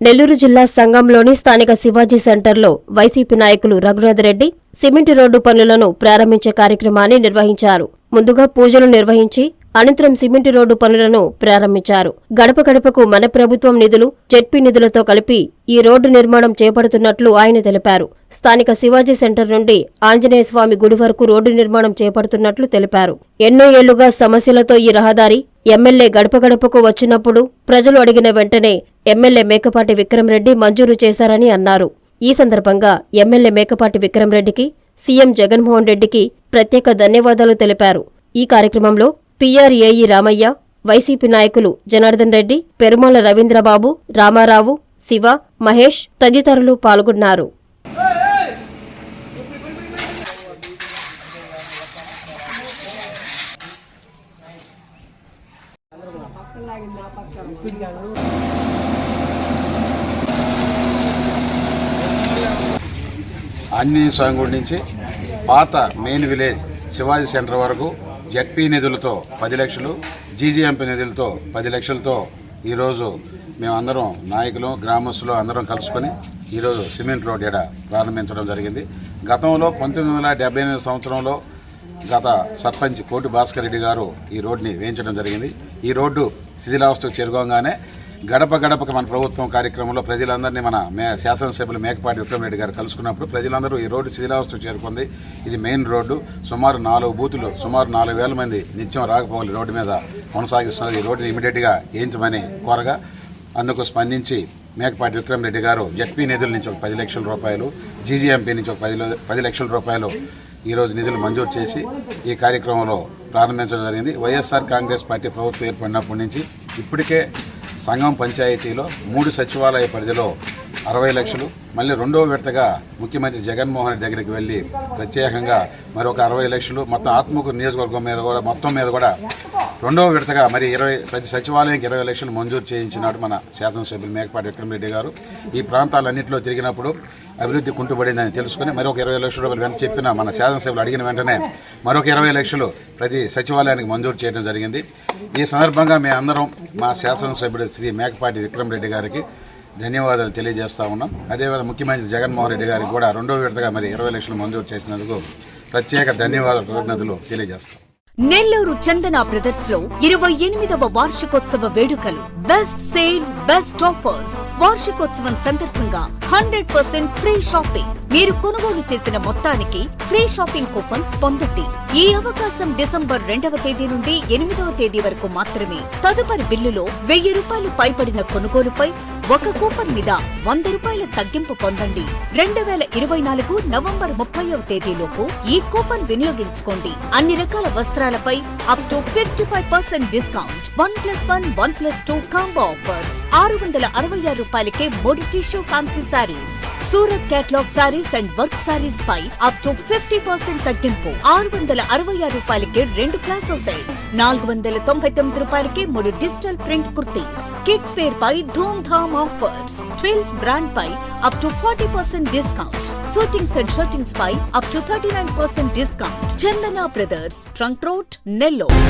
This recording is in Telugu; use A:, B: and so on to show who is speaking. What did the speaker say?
A: నెల్లూరు జిల్లా సంగంలోని స్థానిక శివాజీ సెంటర్లో వైసీపీ నాయకులు రఘునాథ్ రెడ్డి సిమెంట్ రోడ్డు పనులను ప్రారంభించే కార్యక్రమాన్ని నిర్వహించారు. ముందుగా పూజలు నిర్వహించి అనంతరం సిమెంట్ రోడ్డు పనులను ప్రారంభించారు. గడప గడపకు మన ప్రభుత్వం నిధులు, జెడ్పీ నిధులతో కలిపి ఈ రోడ్డు నిర్మాణం చేపడుతున్నట్లు ఆయన తెలిపారు. స్థానిక శివాజీ సెంటర్ నుండి ఆంజనేయ స్వామి గుడి వరకు రోడ్డు నిర్మాణం చేపడుతున్నట్లు తెలిపారు. ఎన్నో ఏళ్లుగా సమస్యలతో ఈ రహదారి ఎమ్మెల్యే గడప గడపకు వచ్చినప్పుడు ప్రజలు అడిగిన వెంటనే ఎమ్మెల్యే మేకపాటి విక్రమరెడ్డి మంజూరు చేశారని అన్నారు. ఈ సందర్భంగా ఎమ్మెల్యే మేకపాటి విక్రమరెడ్డికి సీఎం జగన్మోహన్ రెడ్డికి ప్రత్యేక ధన్యవాదాలు తెలిపారు. ఈ కార్యక్రమంలో పీఆర్ఏఈ రామయ్య, వైసీపీ నాయకులు జనార్దన్ రెడ్డి, పెరుమాళ రవీంద్రబాబు, రామారావు, శివ, మహేష్ తదితరులు పాల్గొన్నారు.
B: ఆంజనేయ స్వామి గుడి నుంచి పాత మెయిన్ విలేజ్ శివాజీ సెంటర్ వరకు జెడ్పీ నిధులతో 10 లక్షలు, జీజీఎంపీ నిధులతో 10 లక్షలతో ఈరోజు మేమందరం నాయకులు, గ్రామస్తులు అందరం కలుసుకొని ఈరోజు సిమెంట్ రోడ్ ఎడ ప్రారంభించడం జరిగింది. గతంలో 1978 సంవత్సరంలో గత సర్పంచ్ కోటి భాస్కర్ రెడ్డి గారు ఈ రోడ్ని వేయించడం జరిగింది. ఈ రోడ్డు శిథిలావస్థకు చేరుకోగానే గడప గడపకు మన ప్రభుత్వం కార్యక్రమంలో ప్రజలందరినీ మన శాసనసభ్యులు మేకపాటి విక్రమరెడ్డి గారు కలుసుకున్నప్పుడు ప్రజలందరూ ఈ రోడ్డు శిథిలావస్థకు చేరుకుంది. ఇది మెయిన్ రోడ్డు. సుమారు 4 బూతులు, సుమారు 4,000 మంది నిత్యం రాకపోవాలి రోడ్డు మీద కొనసాగిస్తున్నారు. ఈ రోడ్డుని ఇమీడియట్గా వేయించమని కోరగా అందుకు స్పందించి మేకపాటి విక్రమరెడ్డి గారు జెడ్పీ నిధుల నుంచి ఒక 10 లక్షల రూపాయలు, జీజీఎంపీ నుంచి ఒక 10 లక్షల రూపాయలు ఈరోజు నిధులు మంజూరు చేసి ఈ కార్యక్రమంలో ప్రారంభించడం జరిగింది. వైఎస్ఆర్ కాంగ్రెస్ పార్టీ ప్రభుత్వం ఏర్పడినప్పటి నుంచి ఇప్పటికే సంగం పంచాయతీలో 3 సచివాలయ పరిధిలో 60 లక్షలు, మళ్ళీ రెండవ విడతగా ముఖ్యమంత్రి జగన్మోహన్ రెడ్డి దగ్గరికి వెళ్ళి ప్రత్యేకంగా మరొక 60 లక్షలు, మొత్తం ఆత్మకూరు నియోజకవర్గం మీద కూడా మొత్తం మీద కూడా రెండవ విడతగా మరి ప్రతి సచివాలయానికి 20 లక్షలు మంజూరు చేయించినాడు మన శాసనసభ్యులు మేకపాటి విక్రమరెడ్డి గారు. ఈ ప్రాంతాలన్నింటిలో తిరిగినప్పుడు అభివృద్ధి కుంటుపడిందని తెలుసుకుని మరొక 20 లక్షల రూపాయలు వెంట చెప్పిన మన శాసనసభ్యులు అడిగిన వెంటనే మరొక 20 లక్షలు ప్రతి సచివాలయానికి మంజూరు చేయడం జరిగింది. ఈ సందర్భంగా మేమందరం మా శాసనసభ్యుడు శ్రీ మేకపాటి విక్రమరెడ్డి గారికి ధన్యవాదాలు తెలియజేస్తా ఉన్నాం. అదేవిధంగా ముఖ్యమంత్రి జగన్మోహన్ రెడ్డి గారికి కూడా రెండో విడతగా మరి 20 లక్షలు మంజూరు చేసినందుకు ప్రత్యేక ధన్యవాదాలు, కృతజ్ఞతలు తెలియజేస్తాం.
C: నెల్లూరు చందన బ్రదర్స్ లో 28వ వార్షికోత్సవ వేడుకలు, బెస్ట్ సేల్, బెస్ట్ ఆఫర్స్. వార్షికోత్సవం సందర్భంగా 100% ఫ్రీ షాపింగ్. మీరు కొనుగోలు చేసిన మొత్తానికి ఫ్రీ షాపింగ్ కూపన్స్ పొందండి. ఈ అవకాశం డిసెంబర్ 2వ తేదీ నుండి 8వ తేదీ వరకు మాత్రమే. తదుపరి బిల్లులో 1000 రూపాయలు పైబడిన కొనుగోలుపై ఒక కూపన్ మీద 100 రూపాయల తగ్గింపు పొందండి. 2024 నవంబర్ 30వ తేదీలోపు ఈ కూపన్ వినియోగించుకోండి. అన్ని రకాల వస్త్రాలపై up to 55% discount. 1+1, 1+2 combo offers. 666 రూపాయలకే 3 tissue fancy saris. Surat catalogue saris and work saris పై అప్ టు 50% తగ్గింపు. 666 రూపాయలకే 2 ప్లాసో సెట్స్. 499 రూపాయలకే 3 digital print kurtis. Kids wear పై ధూమ్ ధామ్ ఆఫర్స్. ట్విల్స్ బ్రాండ్ పై up to 40% discount. Suitings and shirtings పై up to 39% discount. Chandana brothers, trunk road, Nellore.